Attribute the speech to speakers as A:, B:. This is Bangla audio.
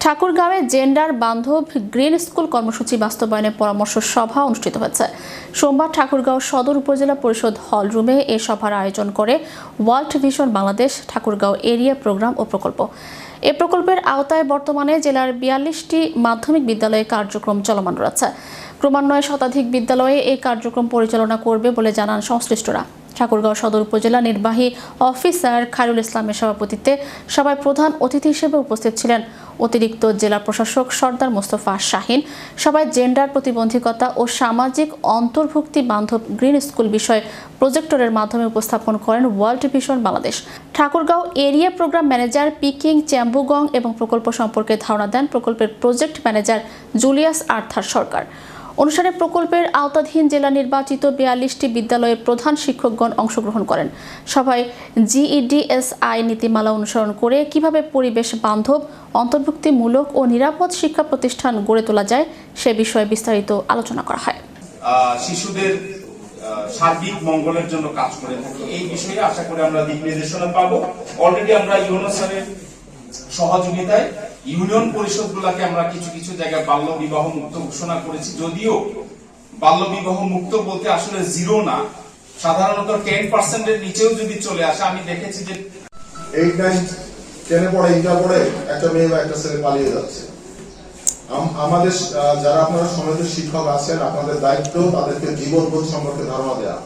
A: ঠাকুরগাঁওয়ে জেন্ডার বান্ধব গ্রিন স্কুল কর্মসূচি বাস্তবায়নে পরামর্শ সভা অনুষ্ঠিত হয়েছে। সোমবার ঠাকুরগাঁও সদর উপজেলা পরিষদ হল রুমে এ সভার আয়োজন করে World Vision Bangladesh Thakurgaon area programme ও প্রকল্প। এ প্রকল্পের আওতায় বর্তমানে জেলার ৪২টি মাধ্যমিক বিদ্যালয়ে কার্যক্রম চলমান রয়েছে। ক্রমান্বয়ে শতাধিক বিদ্যালয়ে এই কার্যক্রম পরিচালনা করবে বলে জানান সংশ্লিষ্টরা। ঠাকুরগাঁও সদর উপজেলা নির্বাহী অফিসার খায়রুল ইসলামের সভাপতিত্বে সভায় প্রধান অতিথি হিসেবে উপস্থিত ছিলেন অতিরিক্ত জেলা প্রশাসক সর্দার মোস্তফা শাহিন। সভায় জেন্ডার প্রতিবন্ধকতা ও সামাজিক অন্তর্ভুক্তি বান্ধব গ্রিন স্কুল বিষয়ে প্রজেক্টরের মাধ্যমে উপস্থাপন করেন World Vision Bangladesh. Thakurgaon area programme manager Peking Chambugong এবং প্রকল্প সম্পর্কে ধারণা দেন প্রকল্পের project manager Julius Arthur Sarkar. অনুষ্ঠানে প্রকল্পের আওতাধীন জেলা নির্বাচিত ৪২টি বিদ্যালয়ের প্রধান শিক্ষকগণ অংশগ্রহণ করেন। সভায় GEDSI নীতিমালা অনুসরণ করে কিভাবে পরিবেশ বান্ধব, অন্তর্ভুক্তিমূলক ও নিরাপদ শিক্ষা প্রতিষ্ঠান গড়ে তোলা যায় সে বিষয়ে বিস্তারিত আলোচনা করা হয়।
B: শিশুদের সার্বিক মঙ্গলের জন্য কাজ করে থাকি, এই বিষয়ে আশা করি আমরা দিক নির্দেশনা পাবো। অলরেডি আমরা ইউনোসারের সহযোগিতায় ইউনিয়ন পরিষদগুলোকে আমরা কিছু কিছু জায়গায় বাল্য বিবাহ মুক্ত ঘোষণা করেছি। যদিও বাল্য বিবাহ মুক্ত বলতে আসলে জিরো না, সাধারণত 10% নিচেও যদি চলে আসে, আমি দেখেছি যে
C: 8, 9, 10 পড়ে ইন্টার পড়ে একটা মেয়ে বা একটা ছেলে পালিয়ে যাচ্ছে। আমাদের যারা আপনারা সমাজের শিক্ষক আছেন, আপনাদের দায়িত্ব তাদেরকে জীবনবোধ সম্পর্কে ধারণা দেওয়া।